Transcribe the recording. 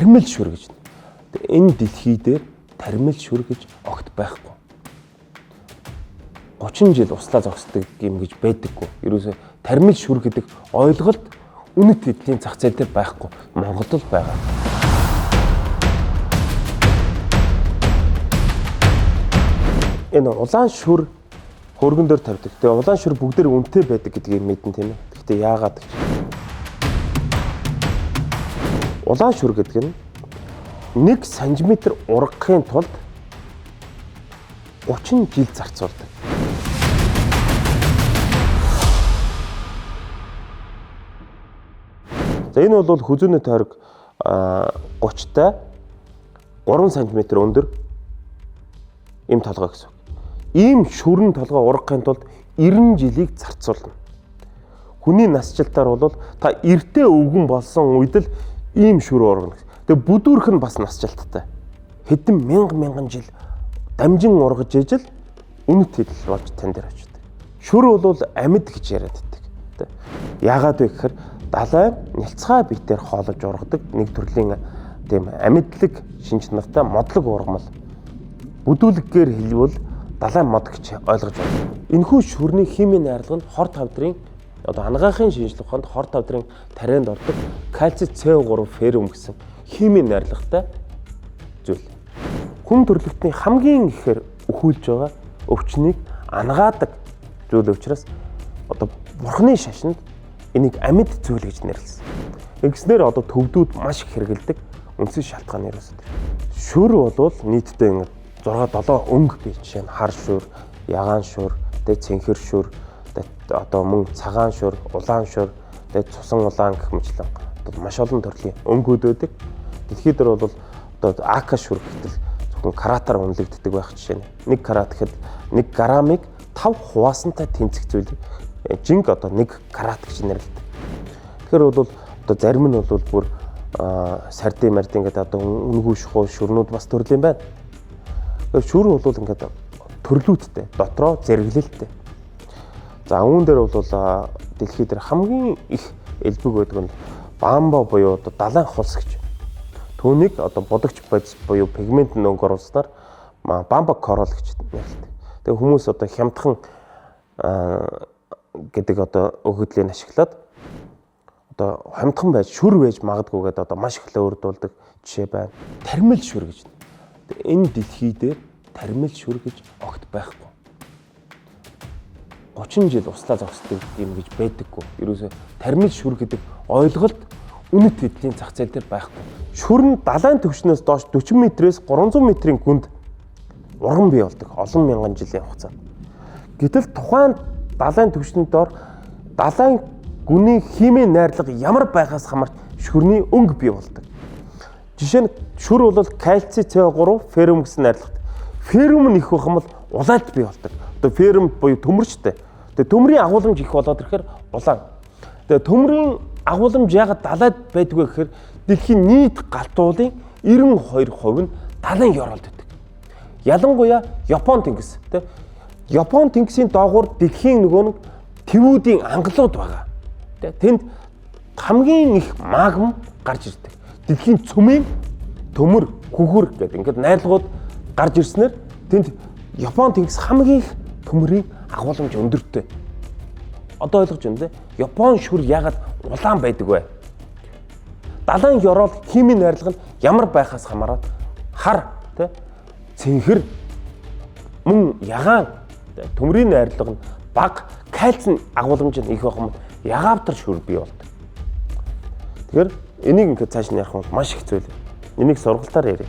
тармил шүр гэж. Энэ дэлхий дээр тармил шүр гэж огт байхгүй. 30 жил услаа зогсдог юм гэж байдаггүй. Ерөөсөө тармил шүр гэдэг ойлголт үнэт эдлийн зах зээл дээр байхгүй. Монголд л байгаа. Энэ улаан шүр хөргөн дээр тавьдаг. Тэгээ улаан шүр бүгдээр үнэтэй байдаг гэдгийг мэдэн тийм ээ. Гэхдээ яагаад гэж. Улаан шүр гэдэг нь 1 см ургахын тулд 30 жил зарцуулдаг. За энэ бол хүзүүний тойрог 30-тай 3 см өндөр ийм толгой гэсэн. Ийм шүрэн толгой ургахын тулд 90 жилийг зарцуулна. Хүний насжилтаар бол та эртээ өвгөн болсон үед л ийм шүр ургана. Тэгээ бүдүүрх нь бас насжилттай. Хэдэн мянган жил дамжин ургаж ижил үнэт хэл болж тань дээр очдог. Шүр бол амьд гэж яриад байдаг. Яагаад вэ гэхээр далайн нялцгай биетээр хоолож ургадаг нэг төрлийн тийм амьдлаг шинж чанартай модлог ургамал. Бүдүүлгээр хэлбэл далайн мод гэж ойлгож байна. Энэхүү шүрний химийн найрлага нь хор тавдрын ангаахын шинжилгээ ухаанд хор тавдрын тарианд ордог кальци CO3 феррум гэсэн химийн найрлагатай зүйл. Хүн төрөлхтний хамгийн ихээр өхүүлж байгаа өвчнийг ангаадаг зүйл учраас бурхны шашинд энийг амьд зүйл гэж нэрлэсэн. Ингэснээр төвдүүд маш их хэрэгэлдэг үндсэн шалтгаан ерөөсөө. Шүр бол нийтдээ 6-7 өнгө бий. Жишээ нь хар шүр, ягаан шүр, цэнхэр шүр, мөн цагаан шүр, улаан шүр, цусан улаан гэх мэтлэн маш олон төрлийн өнгүүд байдаг. Дэлхийд дээр бол ака шүр гэтэл зөвхөн каратаар үнэлэгддэг байх жишээ нь. 1 карат гэхэд 1 граммыг 5 хуваасантай тэнцэх зүйл жинг 1 карат гэж нэрлэдэг. Тэгэхээр бол зарим нь бол бүр сардин мардин гэдэг үнгүү шухуу шүрнүүд бас төрлийн байна. Шүр бол ингээд төрлүүдтэй, дотроо зэрэглэлтэй. За үүн дээр бол дэлхий дээр хамгийн их элбэг байдаг нь бамба буюу далайн хулс гэж. Түүнийг будагч бодис буюу пигмент нөнгө оруулснаар бамба корол гэж нэрлэдэг. Тэгээ хүмүүс хямдхан гэдэг өгөгдлийг ашиглаад хямдхан байж шүр байж магадгүй гэдэг маш их өрдүүлдэг жишээ байна. Тармил шүр гэж. Энэ дэлхий дээр тармил шүр гэж огт байхгүй. 30 жил услаа зогсдог юм гэж байдаггүй. Ерөөсөө тармил шүр гэдэг ойлголт үнэт эдлийн зах зээл дээр байхгүй. Шүр нь далайн түвшнээс доош 40 м-ээс 300 м-ийн гүнд урган бий болдог олон мянган жилийн хугацаанд. Гэтэл тухайн далайн түвшний доор далайн гүний химийн найрлага ямар байхаас хамаарч шүрний өнгө бий болдог. Жишээ нь шүр бол кальци CO3 феррум гэсэн найрлагатай. Феррум нь их байх юм бол улайлт бий болдог. Феррум буюу төмөрчтэй. Тэгээ төмрийн агуулмж их болоод ирэхээр улаан. Тэгээ төмрийн агуулмж ягаад далайд байдгүй гэхээр дэлхийн нийт галтуулын 92% нь далайн ёроолд байдаг. Ялангуяа Япон тэнгис. Япон тэнгисийн доогуур дэлхийн нэг твүүдийн ангалууд байгаа. Тэнд хамгийн их магм гарч ирдэг. Дэлхийн цөмийн төмөр, хөхөр гэдэг ингээд найрлагууд гарч ирснээр тэнд Япон тэнгис хамгийн их төмрийн агуулмж өндөртэй. Одоо ойлгож байна те. Япон шүр ягаад улаан байдаг вэ? Далайн ёроол химийн найрлага нь ямар байхаас хамаарат хар те цэнхэр мөн ягаан төмрийн найрлага нь бага, кальцийн агуулмж нь их байх юм. Ягавтар шүр бий болдог. Тэгэхээр энийг ингээд цааш нь ярих нь маш их зүйл. Энийг сургалтаар ярив.